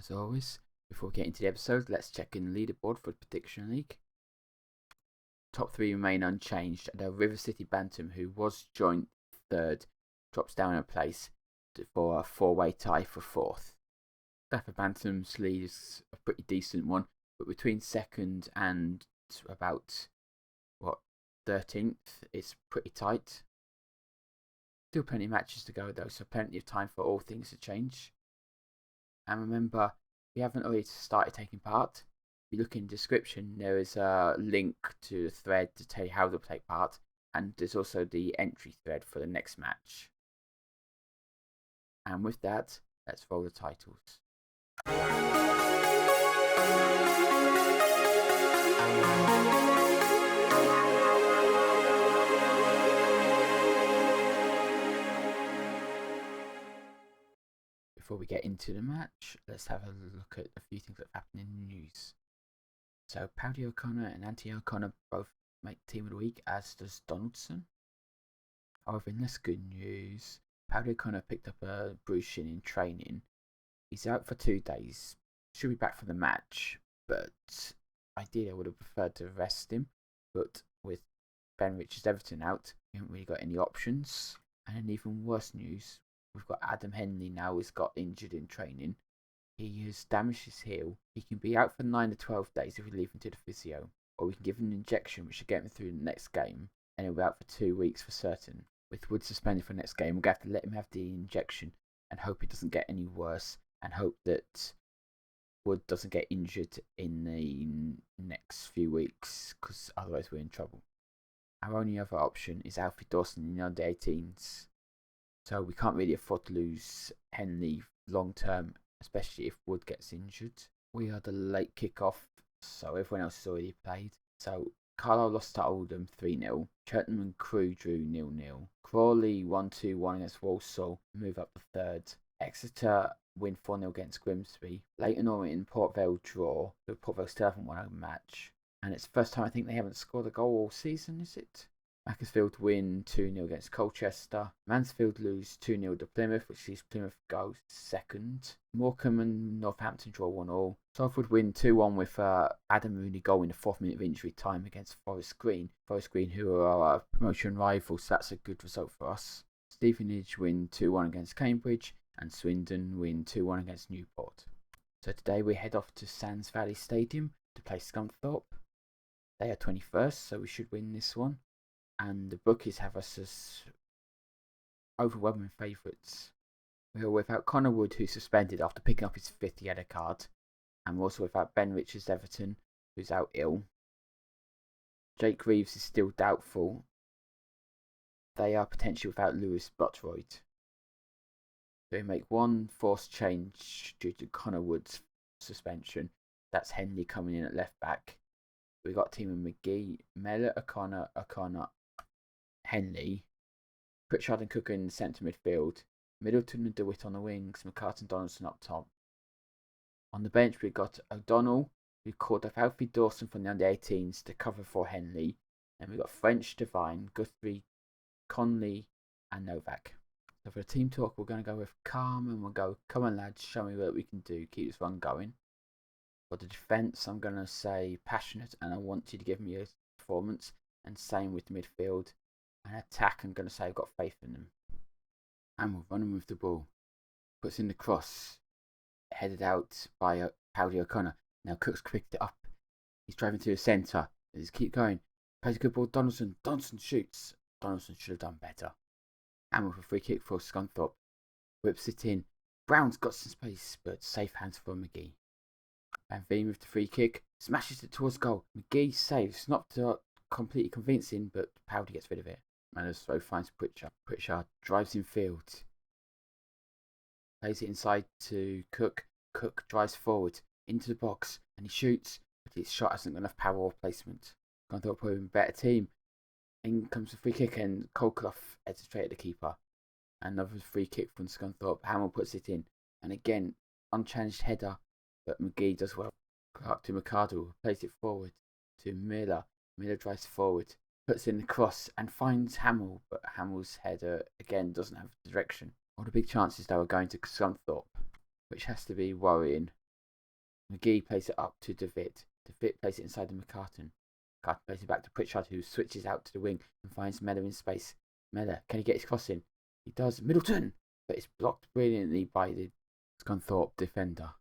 As always, before we get into the episode, let's check in the leaderboard for the Prediction League. Top 3 remain unchanged, and our River City Bantam, who was joint third, drops down a place for a 4-way tie for 4th. Bradford Bantam's lead is a pretty decent one, but between 2nd and about 13th, it's pretty tight. Still plenty of matches to go though, so plenty of time for all things to change. And remember, if you haven't already started taking part, if you look in the description, there is a link to the thread to tell you how to take part, and there's also the entry thread for the next match. And with that, let's roll the titles. Before we get into the match, let's have a look at a few things that have happened in the news. So, Paddy O'Connor and Anthony O'Connor both make Team of the Week, as does Donaldson. However, in less good news, Paddy O'Connor picked up a bruised shin in training. He's out for 2 days. Should be back for the match, but ideally I would have preferred to rest him. But with Ben Richards Everton out, we haven't really got any options. And in even worse news, we've got Adam Henley now who's got injured in training. He has damaged his heel. He can be out for 9 to 12 days if we leave him to the physio, or we can give him an injection which should get him through the next game, and he'll be out for 2 weeks for certain. With Wood suspended for the next game, we're going to have to let him have the injection and hope it doesn't get any worse, and hope that Wood doesn't get injured in the next few weeks, because otherwise we're in trouble. Our only other option is Alfie Dawson in the under 18s. So we can't really afford to lose Henley long term, especially if Wood gets injured. We are the late kick-off, so everyone else has already played. So Carlisle lost to Oldham 3-0. Cheltenham and Crewe drew 0-0. Crawley 1-2-1 against Walsall, move up to 3rd. Exeter win 4-0 against Grimsby. Leyton Orient and Port Vale draw, but Port Vale still haven't won a match. And it's the first time I think they haven't scored a goal all season, is it? Macclesfield win 2-0 against Colchester. Mansfield lose 2-0 to Plymouth, which sees Plymouth go 2nd. Morecambe and Northampton draw 1-1. Salford win 2-1 with Adam Rooney goal in the 4th minute of injury time against Forest Green. Forest Green, who are our promotion rivals, so that's a good result for us. Stevenage win 2-1 against Cambridge, and Swindon win 2-1 against Newport. So today we head off to Sands Valley Stadium to play Scunthorpe. They are 21st, so we should win this one. And the bookies have us as overwhelming favourites. We are without Connor Wood, who's suspended after picking up his 5th yellow card. And we're also without Ben Richards Everton, who's out ill. Jake Reeves is still doubtful. They are potentially without Lewis Buttroyd. They make one forced change due to Connor Wood's suspension. That's Henley coming in at left back. We've got team of McGee, Mellor, O'Connor, Henley, Pritchard and Cook in centre midfield, Middleton and DeWitt on the wings, McCartan and Donaldson up top. On the bench, we've got O'Donnell, who called off Alfie Dawson from the under 18s to cover for Henley. And we've got French, Devine, Guthrie, Conley, and Novak. So for the team talk, we're going to go with calm, and we'll go, come on lads, show me what we can do, keep this run going. For the defence, I'm going to say passionate, and I want you to give me a performance. And same with the midfield. And attack, I'm going to say I've got faith in them. And we're running with the ball. Puts in the cross. Headed out by Paddy O'Connor. Now Cook's picked it up. He's driving to the centre. Let's keep going. Plays a good ball. Donaldson. Donaldson shoots. Donaldson should have done better. And with a free kick for Scunthorpe. Whips it in. Brown's got some space, but safe hands for McGee. Van Veen with the free kick, smashes it towards goal. McGee saves, not completely convincing, but Powdy gets rid of it. And so finds Pritchard. Pritchard drives in field. Plays it inside to Cook. Cook drives forward into the box and he shoots, but his shot hasn't got enough power or placement. Scunthorpe put him a better team. In comes the free kick and Colclough heads straight at the keeper. Another free kick from Scunthorpe. Hamill puts it in. And again, unchallenged header. But McGee does well. Clark to McArdle, plays it forward to Miller. Miller drives forward, puts in the cross and finds Hamill, but Hamill's header again doesn't have direction. All the big chances though are going to Scunthorpe, which has to be worrying. McGee plays it up to DeVitt. DeVitt plays it inside the McCartan. McCartan plays it back to Pritchard, who switches out to the wing and finds Mellor in space. Mellor, can he get his cross in? He does. Middleton! But it's blocked brilliantly by the Scunthorpe defender.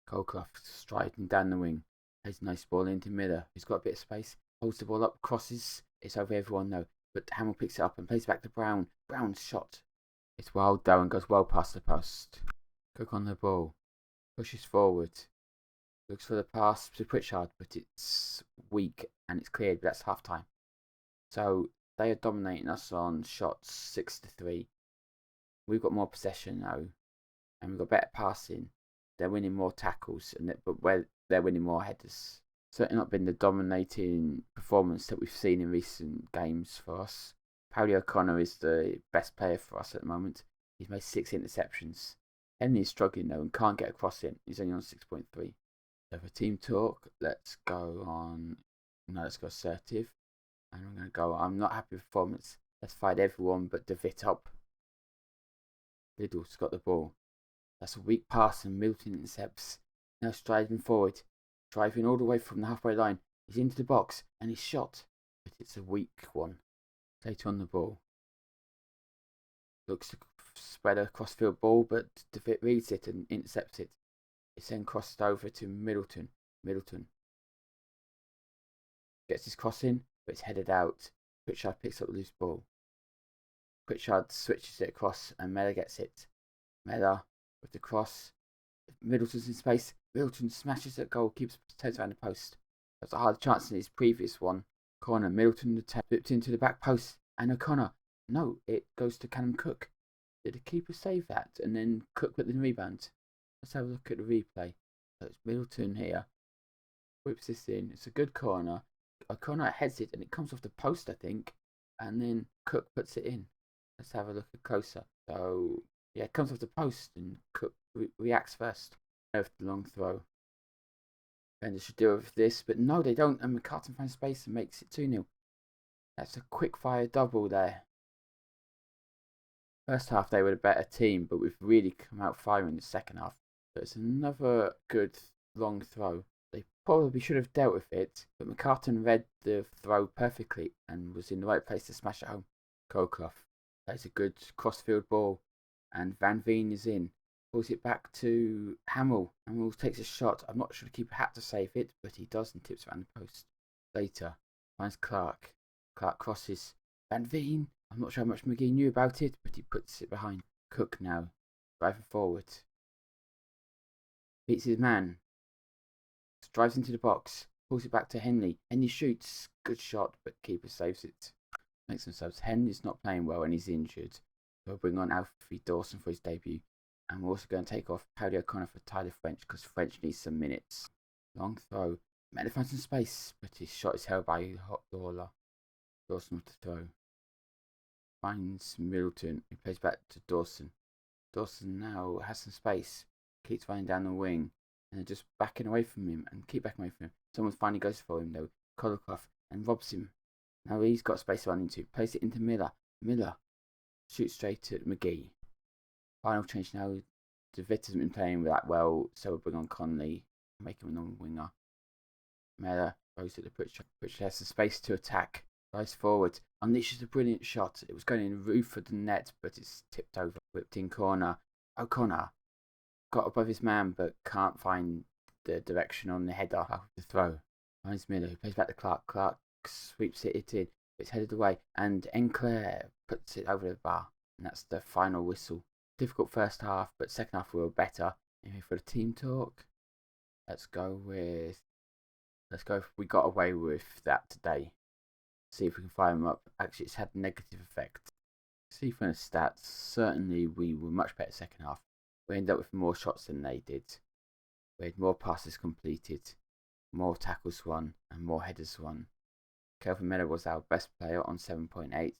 Colclough striding down the wing. Plays a nice ball into Miller, who's got a bit of space. Holds the ball up, crosses. It's over everyone though. But Hamill picks it up and plays back to Brown. Brown's shot. It's wild though and goes well past the post. Cook on the ball. Pushes forward. Looks for the pass to Pritchard, but it's weak and it's cleared, but that's half time. So they are dominating us on shots 6-3. We've got more possession though, and we've got better passing. They're winning more tackles, but they're winning more headers. Certainly not been the dominating performance that we've seen in recent games for us. Paddy O'Connor is the best player for us at the moment. He's made 6 interceptions. Henley is struggling though and can't get across it. He's only on 6.3. So for team talk, let's go assertive. And I'm going to go, I'm not happy with performance. Let's fight everyone but DeVitt up. Liddell's got the ball. That's a weak pass and Middleton intercepts. Now striding forward. Driving all the way from the halfway line. He's into the box and he's shot. But it's a weak one. Later on the ball. Looks to spread a crossfield ball, but DeVitt reads it and intercepts it. It's then crossed over to Middleton. Middleton gets his cross in, but it's headed out. Pritchard picks up the loose ball. Pritchard switches it across and Mellor gets it. Mellor with the cross. Middleton's in space. Middleton smashes at goal, keeps turns around the post. That's a hard chance in his previous one. Corner. Middleton whipped into the back post. And O'Connor. No, it goes to Callum Cook. Did the keeper save that? And then Cook put the rebound. Let's have a look at the replay. So it's Middleton here. Whips this in. It's a good corner. O'Connor heads it and it comes off the post, I think. And then Cook puts it in. Let's have a look at closer. So, yeah, it comes off the post and Cook reacts first. With the long throw. Defenders should deal with this, but no, they don't. And McCartan finds space and makes it 2-0. That's a quick fire double there. First half, they were a better team, but we've really come out firing in the second half. So it's another good long throw. They probably should have dealt with it, but McCartan read the throw perfectly and was in the right place to smash it home. Colclough plays a good crossfield ball, and Van Veen is in. Pulls it back to Hamill. Hamill takes a shot. I'm not sure the keeper had to save it, but he does and tips around the post. Later, finds Clark. Clark crosses. Van Veen. I'm not sure how much McGee knew about it, but he puts it behind. Cook now, driving forward. Beats his man. Drives into the box. Pulls it back to Henley. Henley shoots. Good shot, but keeper saves it. Makes some subs. Henley's not playing well and he's injured. So we'll bring on Alfie Dawson for his debut. And we're also going to take off Paddy O'Connor for Tyler French because French needs some minutes. Long throw. Mellor finds some space, but his shot is held by Lawler. Dawson with the throw. Finds Middleton, who plays back to Dawson. Dawson now has some space. Keeps running down the wing. And they're just backing away from him and keep backing away from him. Someone finally goes for him though. Colclough and robs him. Now he's got space to run into. Plays it into Miller. Miller shoots straight at McGee. Final change now. DeVitt hasn't been playing that well, so we'll bring on Conley and make him a non-winger. Mellor goes to the Pritchard. Pritchard has the space to attack. Drives forward. Unleashes a brilliant shot. It was going in the roof of the net, but it's tipped over. Whipped in corner. O'Connor got above his man, but can't find the direction on the header of the throw. Finds Miller, who plays back to Clark. Clark sweeps it in. It's headed away, and Enclair puts it over the bar. And that's the final whistle. Difficult first half, but second half we were better. Anyway, for the team talk, let's go if we got away with that today. See if we can fire them up. Actually, it's had a negative effect. See from the stats, certainly we were much better second half. We ended up with more shots than they did. We had more passes completed, more tackles won, and more headers won. Kelvin Miller was our best player on 7.8.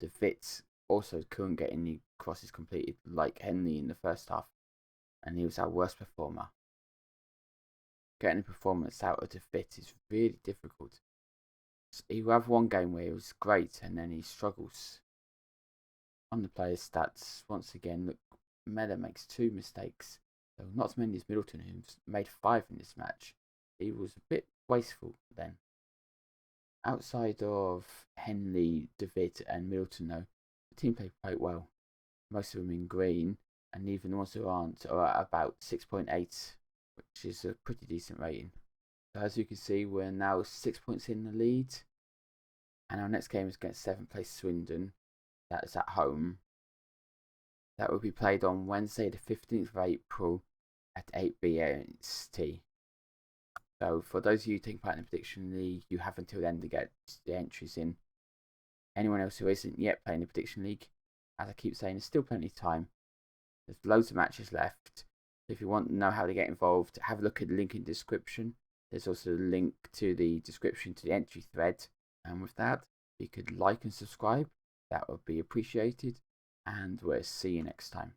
DeVitt also couldn't get any crosses completed like Henley in the first half, and he was our worst performer. Getting a performance out of DeVitt is really difficult. He will have one game where he was great and then he struggles. On the player's stats, once again, look, Mellor makes 2 mistakes. So not as many as Middleton, who's made 5 in this match. He was a bit wasteful then. Outside of Henley, David, and Middleton, though, the team played quite well. Most of them in green, and even the ones who aren't are at about 6.8, which is a pretty decent rating. So as you can see, we're now 6 points in the lead, and our next game is against 7th place Swindon. That is at home. That will be played on Wednesday, the 15th of April at 8 BST. So for those of you taking part in the prediction league, you have until then to get the entries in. Anyone else who isn't yet playing the prediction league, as I keep saying, there's still plenty of time. There's loads of matches left. So if you want to know how to get involved, have a look at the link in the description. There's also a link to the description to the entry thread. And with that, if you could like and subscribe, that would be appreciated. And we'll see you next time.